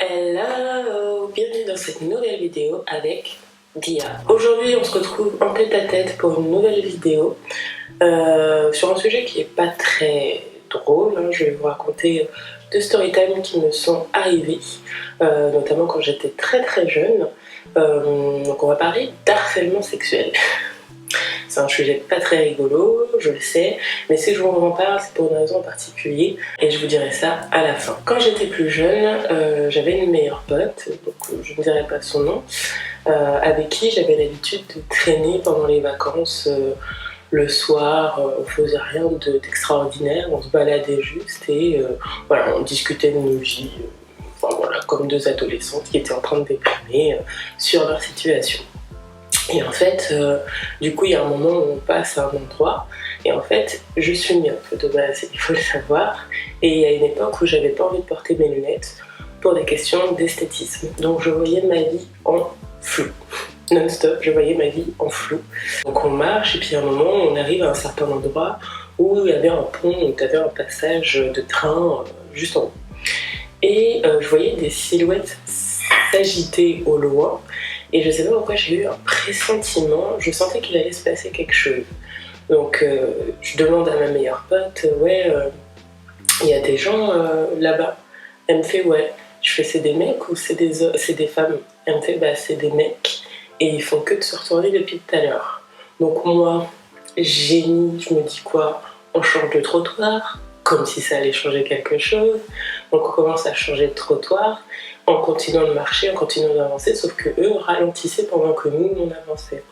Hello, bienvenue dans cette nouvelle vidéo avec Dia. Aujourd'hui on se retrouve en tête à tête pour une nouvelle vidéo sur un sujet qui n'est pas très drôle. Je vais vous raconter deux storytime qui me sont arrivés, notamment quand j'étais très jeune. Donc on va parler d'harcèlement sexuel. C'est un sujet pas très rigolo, je le sais, mais si je vous en parle, c'est pour une raison en particulier, et je vous dirai ça à la fin. Quand j'étais plus jeune, j'avais une meilleure pote, donc je ne dirai pas son nom, avec qui j'avais l'habitude de traîner pendant les vacances le soir. On faisait rien d'extraordinaire, on se baladait juste et voilà, on discutait de nos vies, enfin, voilà, comme deux adolescentes qui étaient en train de déprimer sur leur situation. Et en fait, du coup, il y a un moment où on passe à un endroit, et en fait, je suis myope de base, il faut le savoir, et il y a une époque où j'avais pas envie de porter mes lunettes pour des questions d'esthétisme. Donc je voyais ma vie en flou, non-stop, je voyais ma vie en flou. Donc on marche, et puis à un moment, on arrive à un certain endroit où il y avait un pont, où tu avais un passage de train juste en haut. Et je voyais des silhouettes s'agiter au loin, et je sais pas pourquoi j'ai eu un pressentiment, je sentais qu'il allait se passer quelque chose. Donc je demande à ma meilleure pote, ouais, il y a des gens là-bas. Elle me fait, ouais. Je fais, c'est des mecs ou c'est des femmes? Elle me fait, bah c'est des mecs, et ils font que de se retourner depuis tout à l'heure. Donc moi, génie, je me dis quoi? On change de trottoir, comme si ça allait changer quelque chose. Donc on commence à changer de trottoir, en continuant de marcher, en continuant d'avancer, sauf que eux ralentissaient pendant que nous, on avançait.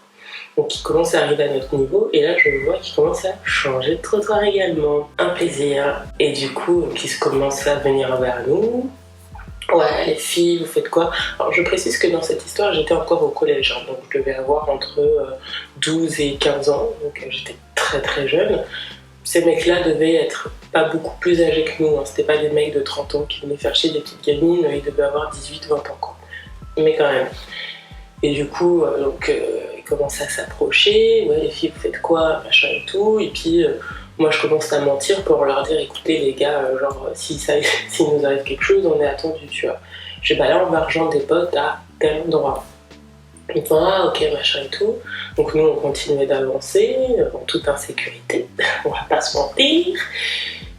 Donc ils commencent à arriver à notre niveau, et là je vois qu'ils commencent à changer de trottoir également. Un plaisir. Et du coup, ils commencent à venir vers nous. Ouais, les filles, vous faites quoi? Alors je précise que dans cette histoire, j'étais encore au collège, hein, donc je devais avoir entre 12 et 15 ans, donc j'étais très jeune. Ces mecs-là devaient être pas beaucoup plus âgés que nous, hein. C'était pas des mecs de 30 ans qui venaient faire chier des petites gamines, ils devaient avoir 18-20 ans quoi. Mais quand même. Et du coup, ils commencent à s'approcher, ouais les filles vous faites quoi, machin et tout, et puis moi je commence à mentir pour leur dire écoutez les gars, genre s'il nous arrive quelque chose, on est attendus, tu vois. Je sais pas, là on va rejoindre des potes à tel endroit. Ils me font ah ok machin et tout. Donc nous on continuait d'avancer en toute insécurité, on va pas se mentir.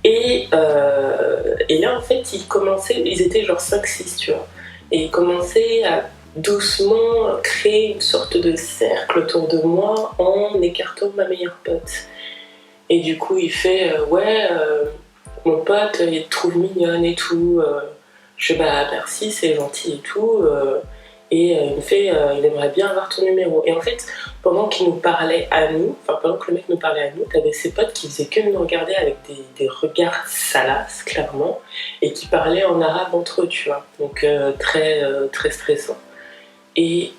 Et là en fait ils étaient genre 5-6 tu vois. Et ils commençaient à doucement créer une sorte de cercle autour de moi en écartant ma meilleure pote. Et du coup il fait ouais mon pote il te trouve mignonne et tout. Je fais bah merci c'est gentil et tout. Et il me fait il aimerait bien avoir ton numéro. Et en fait pendant qu'il nous parlait à nous, enfin pendant que le mec nous parlait à nous, t'avais ses potes qui faisaient que nous regarder avec des regards salaces clairement, et qui parlaient en arabe entre eux tu vois. Donc très stressant. Et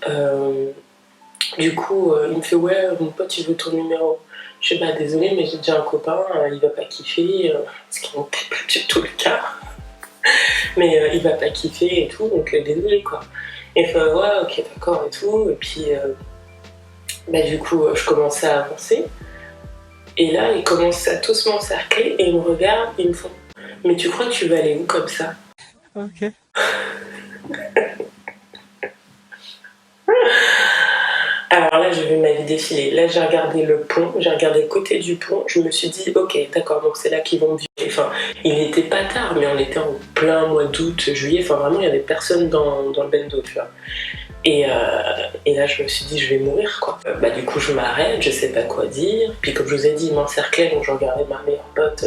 du coup il me fait ouais mon pote il veut ton numéro. Je sais bah désolé mais j'ai déjà un copain, il va pas kiffer, ce qui n'était pas du tout le cas. Mais il va pas kiffer et tout, donc désolé quoi. Et il fait ouais ok d'accord et tout, et puis bah du coup je commençais à avancer, et là ils commencent à tous m'encercler et ils me regardent et ils me font mais tu crois que tu vas aller où comme ça? Ok. Alors là j'ai vu ma vie défiler, là j'ai regardé le pont, j'ai regardé le côté du pont, je me suis dit ok d'accord donc c'est là qu'ils vont me violer. Enfin il n'était pas tard mais on était en plein mois d'août, juillet, enfin vraiment il n'y avait personne dans le bendo tu vois. Et là je me suis dit je vais mourir quoi. Bah du coup je m'arrête, je sais pas quoi dire, puis comme je vous ai dit ils m'encerclaient donc je regardais ma meilleure pote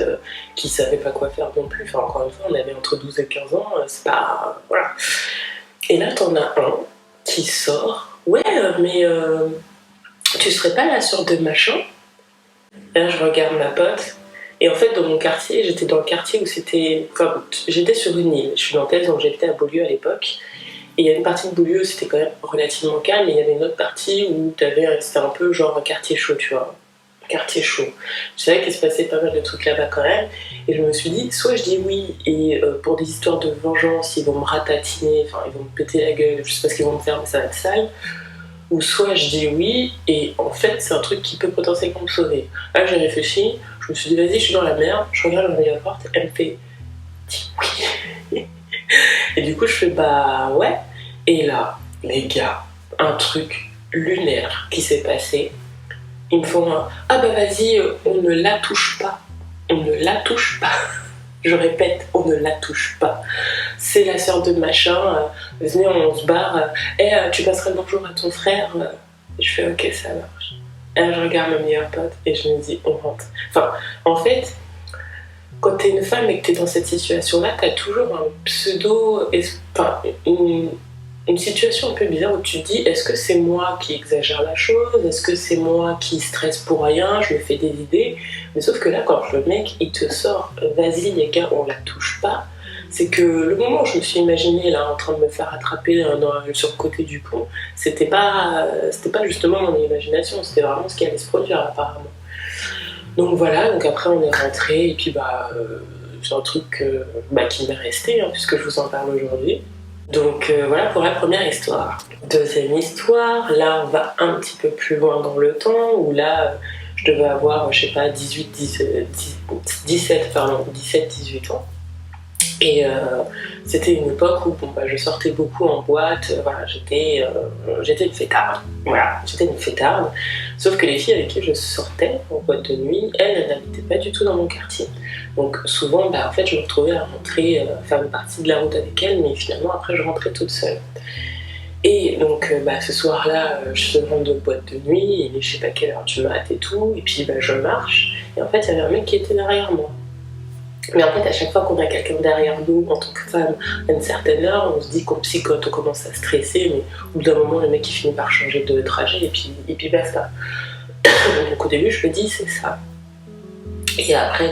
qui savait pas quoi faire non plus, enfin encore une fois on avait entre 12 et 15 ans, c'est pas... voilà. Et là t'en as un qui sort, ouais mais tu serais pas la sœur de machin? Et là je regarde ma pote, et en fait dans mon quartier, j'étais dans le quartier où c'était... Enfin j'étais sur une île, je suis nantaise donc j'habitais à Beaulieu à l'époque. Et il y a une partie de Beaulieu, c'était quand même relativement calme, et il y avait une autre partie où c'était un peu genre un quartier chaud, tu vois. Un quartier chaud. Je savais qu'il se passait pas mal de trucs là-bas quand même, et je me suis dit, soit je dis oui, et pour des histoires de vengeance, ils vont me ratatiner, enfin ils vont me péter la gueule, je sais pas ce qu'ils vont me faire, mais ça va être sale. Ou soit je dis oui, et en fait c'est un truc qui peut potentiellement me sauver. Là j'ai réfléchi, je me suis dit vas-y je suis dans la merde, je regarde la porte, elle me fait dis oui. Et du coup, je fais bah ouais. Et là, les gars, un truc lunaire qui s'est passé. Ils me font un ah bah vas-y, on ne la touche pas. On ne la touche pas. Je répète, on ne la touche pas. C'est la sœur de machin, venez, on se barre. Tu passeras le bonjour à ton frère. Je fais ok, ça marche. Et là, je regarde mon meilleur pote et je me dis, on rentre. Enfin, en fait, quand t'es une femme et que t'es dans cette situation-là, t'as toujours un pseudo. Enfin, une situation un peu bizarre où tu te dis, est-ce que c'est moi qui exagère la chose? Est-ce que c'est moi qui stresse pour rien? Je me fais des idées. Mais sauf que là, quand le mec, il te sort, vas-y les gars, on la touche pas. C'est que le moment où je me suis imaginée là en train de me faire attraper sur le côté du pont, c'était pas justement mon imagination, c'était vraiment ce qui allait se produire apparemment. Donc voilà, donc après on est rentré et puis c'est un truc qui m'est resté puisque je vous en parle aujourd'hui. Donc voilà pour la première histoire. Deuxième histoire, là on va un petit peu plus loin dans le temps où là je devais avoir je sais pas 17 18 ans. Et c'était une époque où je sortais beaucoup en boîte, voilà, j'étais une fêtarde. Voilà, j'étais une fêtarde. Sauf que les filles avec qui je sortais en boîte de nuit, elles n'habitaient pas du tout dans mon quartier. Donc souvent, en fait, je me retrouvais à rentrer, faire une partie de la route avec elles, mais finalement après je rentrais toute seule. Et donc ce soir-là, je rentre de boîte de nuit, et je sais pas quelle heure du mat et tout, et puis je marche, et en fait il y avait un mec qui était derrière moi. Mais en fait, à chaque fois qu'on a quelqu'un derrière nous, en tant que femme, à une certaine heure, on se dit qu'on psychote, on commence à stresser, mais au bout d'un moment, le mec il finit par changer de trajet et puis basta. Donc au début, je me dis, c'est ça. Et après,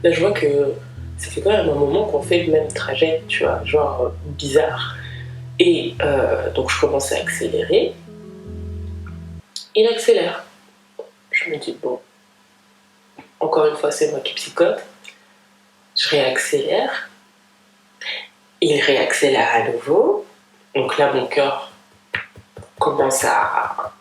là, je vois que ça fait quand même un moment qu'on fait le même trajet, tu vois, genre bizarre. Et donc je commence à accélérer. Il accélère. Je me dis, bon, encore une fois, c'est moi qui psychote. Je réaccélère, il réaccélère à nouveau, donc là mon cœur je commence à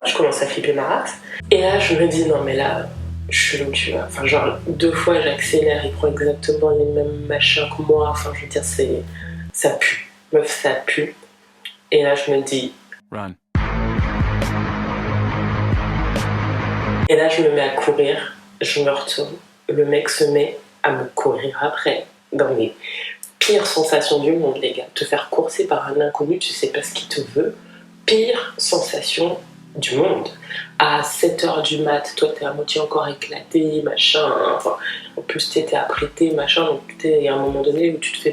flipper ma race, et là je me dis non mais là je suis chelou, tu vois, enfin genre 2 fois j'accélère, il prend exactement les mêmes machins que moi, enfin je veux dire ça pue, meuf ça pue, et là je me dis run. Et là je me mets à courir, je me retourne, le mec se met à me courir après, dans les pires sensations du monde, les gars. Te faire courser par un inconnu, tu sais pas ce qu'il te veut. Pire sensation du monde. À 7h du mat, toi t'es à moitié encore éclaté, machin. Enfin, en plus t'étais apprêté, machin. Donc il y a un moment donné où tu te fais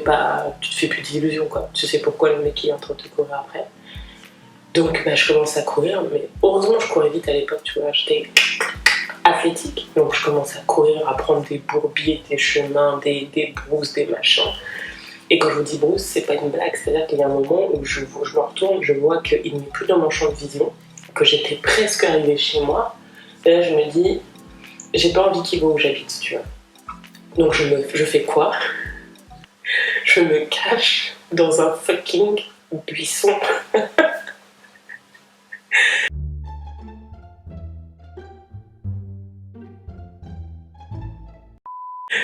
plus d'illusions, quoi. Tu sais pourquoi le mec est en train de te courir après. Donc je commence à courir, mais heureusement je courais vite à l'époque, tu vois. J'étais athlétique, donc je commence à courir, à prendre des bourbiers, des chemins, des brousses, des machins. Et quand je vous dis brousse, c'est pas une blague, c'est-à-dire qu'il y a un moment où je me retourne, je vois qu'il n'est plus dans mon champ de vision, que j'étais presque arrivée chez moi, et là je me dis, j'ai pas envie qu'il voit où j'habite, tu vois. Donc je fais quoi? Je me cache dans un fucking buisson.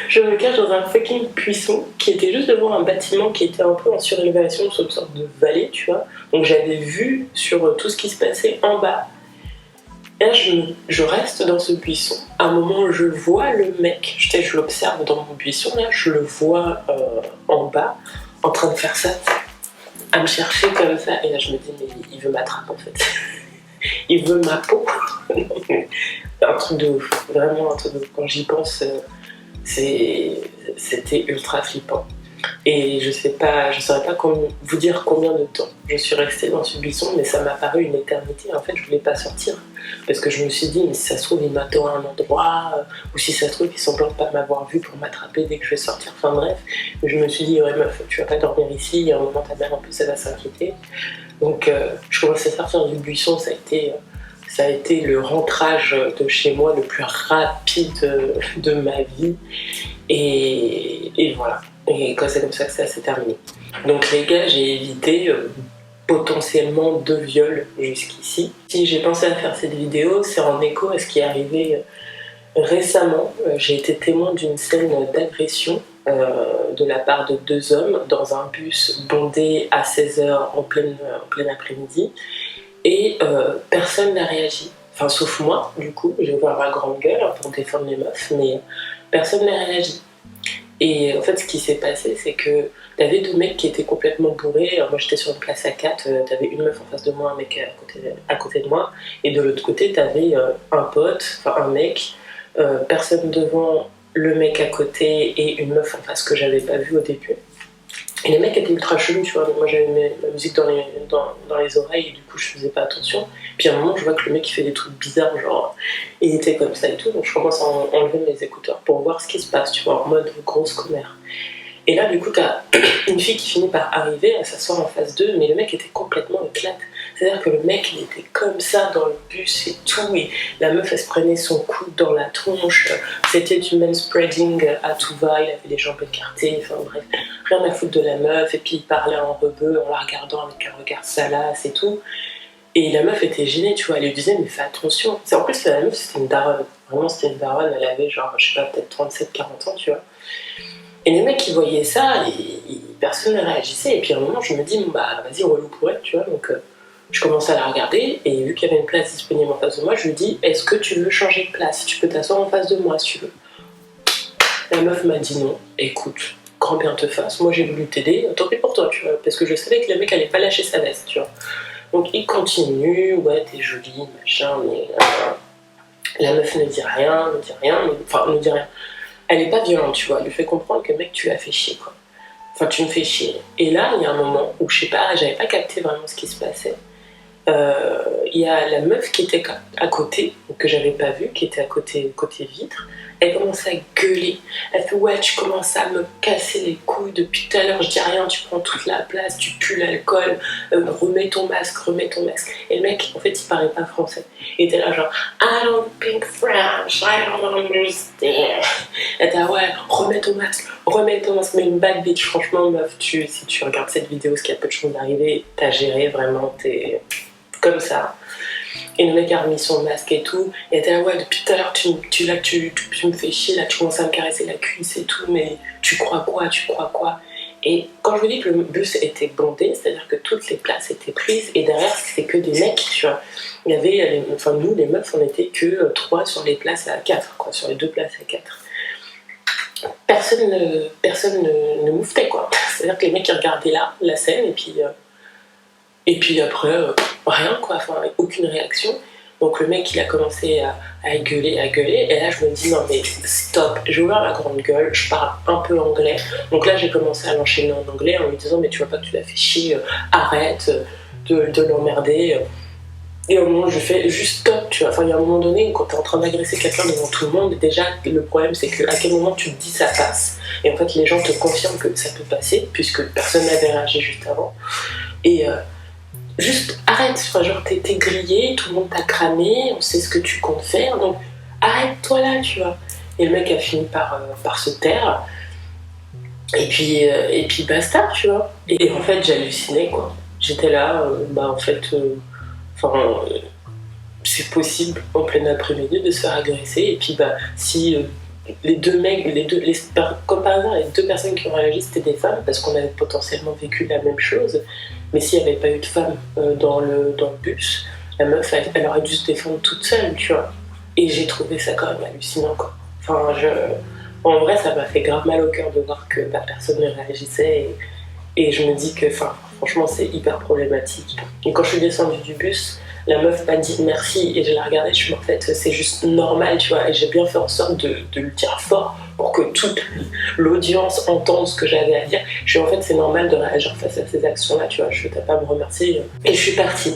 Je me cache dans un fucking buisson qui était juste devant un bâtiment qui était un peu en surélévation sur une sorte de vallée, tu vois. Donc j'avais vu sur tout ce qui se passait en bas. Et là, je reste dans ce buisson. À un moment, je vois le mec, je l'observe dans mon buisson, là, je le vois en bas, en train de faire ça, à me chercher comme ça. Et là, je me dis, mais il veut m'attraper en fait. Il veut ma peau. Un truc de ouf, vraiment un truc de ouf. Quand j'y pense, c'était ultra flippant. Et je saurais pas vous dire combien de temps je suis restée dans ce buisson, mais ça m'a paru une éternité. En fait, je voulais pas sortir parce que je me suis dit, mais si ça se trouve, il m'attend à un endroit, ou si ça se trouve, il semble pas m'avoir vu pour m'attraper dès que je vais sortir. Enfin bref, je me suis dit, ouais meuf, tu vas pas dormir ici, il y a un moment ta mère en plus elle va s'inquiéter. Donc je commençais à sortir du buisson, ça a été le rentrage de chez moi le plus rapide de ma vie. Et voilà. Et c'est comme ça que ça s'est terminé. Donc les gars, j'ai évité potentiellement 2 viols jusqu'ici. Si j'ai pensé à faire cette vidéo, c'est en écho à ce qui est arrivé récemment. J'ai été témoin d'une scène d'agression de la part de 2 hommes dans un bus bondé à 16h en plein après-midi. Et personne n'a réagi. Enfin, sauf moi, du coup, j'ai ouvert ma grande gueule pour défendre les meufs, mais personne n'a réagi. Et en fait, ce qui s'est passé, c'est que t'avais 2 mecs qui étaient complètement bourrés. Alors, moi, j'étais sur une place à 4, t'avais une meuf en face de moi, un mec à côté de moi. Et de l'autre côté, t'avais un pote, enfin un mec, personne devant, le mec à côté et une meuf en face que j'avais pas vue au début. Et les mecs étaient ultra chelous, tu vois. Moi, j'avais ma musique dans les oreilles et du coup, je faisais pas attention. Puis à un moment, je vois que le mec il fait des trucs bizarres, genre, il était comme ça et tout. Donc, je commence à enlever mes écouteurs pour voir ce qui se passe, tu vois, en mode grosse commère. Et là, du coup, t'as une fille qui finit par arriver, elle s'asseoir en face d'eux, mais le mec était complètement éclate. C'est-à-dire que le mec, il était comme ça dans le bus et tout, et la meuf, elle se prenait son coude dans la tronche. C'était du manspreading à tout va, il avait les jambes écartées, enfin bref, rien à foutre de la meuf, et puis il parlait en rebeu en la regardant avec un regard salace et tout. Et la meuf était gênée, tu vois, elle lui disait, mais fais attention. En plus, la meuf, c'était une daronne. Vraiment, c'était une daronne, elle avait genre, je sais pas, peut-être 37-40 ans, tu vois. Et les mecs, ils voyaient ça, et personne ne réagissait. Et puis à un moment, je me dis, bon, bah vas-y, relou pour elle, tu vois. Donc je commence à la regarder, et vu qu'il y avait une place disponible en face de moi, je lui dis, est-ce que tu veux changer de place? Tu peux t'asseoir en face de moi si tu veux. La meuf m'a dit non, écoute, grand bien te fasse, moi j'ai voulu t'aider, tant pis pour toi, tu vois. Parce que je savais que le mec allait pas lâcher sa veste, tu vois. Donc il continue, ouais, t'es jolie, machin, mais la meuf ne dit rien, enfin, ne dit rien. Elle est pas violente, tu vois, elle lui fait comprendre que mec, tu l'as fait chier, quoi. Enfin, tu me fais chier. Et là, il y a un moment où, je sais pas, j'avais pas capté vraiment ce qui se passait. Il y a la meuf qui était à côté, que j'avais pas vue, qui était à côté vitre. Elle commence à gueuler. Elle fait ouais, tu commences à me casser les couilles depuis tout à l'heure, je dis rien, tu prends toute la place, tu pues l'alcool, remets ton masque. Et le mec, en fait, il parlait pas français. Il était là genre I don't speak French, I don't understand. Elle était là ouais, remets ton masque, mais une bad bitch, franchement meuf, si tu regardes cette vidéo, ce qu'il y a peu de choses d'arriver, t'as géré vraiment, t'es comme ça. Et le mec a remis son masque et tout. Et elle était là, ouais, depuis tout à l'heure, tu me fais chier, là, tu commences à me caresser la cuisse et tout, mais tu crois quoi? Et quand je vous dis que le bus était bondé, c'est-à-dire que toutes les places étaient prises, et derrière, c'était que des mecs, tu vois. Il y avait, enfin, nous, les meufs, on était que 3 sur les places à 4, quoi, sur les 2 places à 4. Personne ne mouftait, quoi. C'est-à-dire que les mecs, ils regardaient là, la scène, et puis après, rien quoi, enfin aucune réaction. Donc le mec il a commencé à gueuler, et là je me dis non mais stop, j'ai ouvert la grande gueule, je parle un peu anglais. Donc là j'ai commencé à l'enchaîner en anglais en lui disant mais tu vois pas que tu l'as fait chier, arrête de l'emmerder. Et au moment où je fais juste stop, tu vois, enfin il y a un moment donné quand t'es en train d'agresser quelqu'un devant tout le monde, déjà le problème c'est que à quel moment tu te dis ça passe. Et en fait les gens te confirment que ça peut passer puisque personne n'avait réagi juste avant. Et juste arrête, enfin, genre t'es grillé, tout le monde t'a cramé, on sait ce que tu comptes faire, donc arrête-toi là, tu vois. Et le mec a fini par se taire, et puis basta, tu vois. Et en fait, j'hallucinais, quoi. J'étais là, bah en fait, c'est possible en plein après-midi de se faire agresser, et puis bah si les deux mecs, comme par hasard, les 2 personnes qui ont réagi c'était des femmes parce qu'on avait potentiellement vécu la même chose. Mais s'il n'y avait pas eu de femme dans le bus, la meuf, elle aurait dû se défendre toute seule, tu vois. Et j'ai trouvé ça quand même hallucinant, quoi. Enfin, en vrai, ça m'a fait grave mal au cœur de voir que personne ne réagissait. Et je me dis que, franchement, c'est hyper problématique. Et quand je suis descendue du bus, la meuf m'a dit merci. Et je la regardais, je me suis dit, en fait, c'est juste normal, tu vois. Et j'ai bien fait en sorte de le dire fort pour que toute l'audience entende ce que j'avais à dire. Je suis en fait, c'est normal de réagir face à ces actions-là, tu vois. Je t'ai pas à me remercier. Et je suis partie.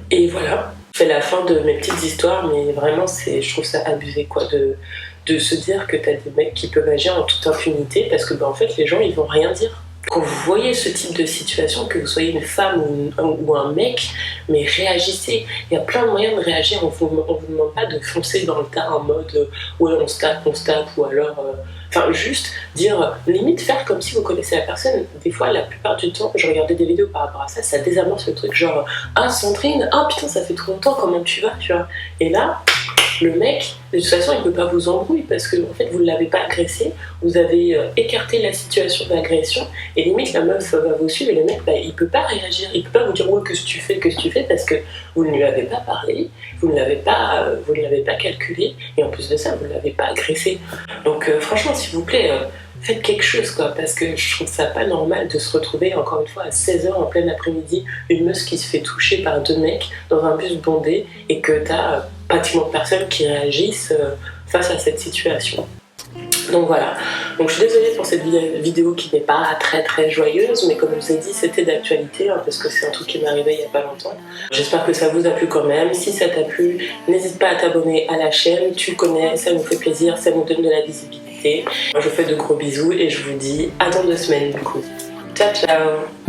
Et voilà, c'est la fin de mes petites histoires, mais vraiment, je trouve ça abusé, quoi, de se dire que t'as des mecs qui peuvent agir en toute impunité parce que, en fait, les gens, ils vont rien dire. Quand vous voyez ce type de situation, que vous soyez une femme ou un mec, mais réagissez. Il y a plein de moyens de réagir. On vous demande pas de foncer dans le tas en mode ouais, on se tape, ou alors. Juste dire, limite faire comme si vous connaissez la personne. Des fois, la plupart du temps, je regardais des vidéos par rapport à ça, ça désamorce le truc, genre ah Sandrine, ah putain, ça fait trop longtemps, comment tu vas, tu vois. Et là, le mec, de toute façon, il peut pas vous embrouiller parce que en fait, vous ne l'avez pas agressé, vous avez écarté la situation d'agression, et limite, la meuf va vous suivre, et le mec, bah, il peut pas réagir, il peut pas vous dire ouais, que ce que tu fais, parce que vous ne lui avez pas parlé, vous ne l'avez pas calculé, et en plus de ça, vous ne l'avez pas agressé. Donc franchement, s'il vous plaît, faites quelque chose, quoi, parce que je trouve ça pas normal de se retrouver encore une fois à 16 h en plein après-midi, une meuf qui se fait toucher par 2 mecs dans un bus bondé et que t'as pratiquement personne qui réagissent face à cette situation. Donc voilà, donc je suis désolée pour cette vidéo qui n'est pas très joyeuse, mais comme je vous ai dit, c'était d'actualité, hein, parce que c'est un truc qui m'est arrivé il n'y a pas longtemps. J'espère que ça vous a plu quand même. Si ça t'a plu, n'hésite pas à t'abonner à la chaîne, tu connais, ça nous fait plaisir, ça nous donne de la visibilité. Moi je vous fais de gros bisous et je vous dis à dans 2 semaines du coup. Ciao ciao.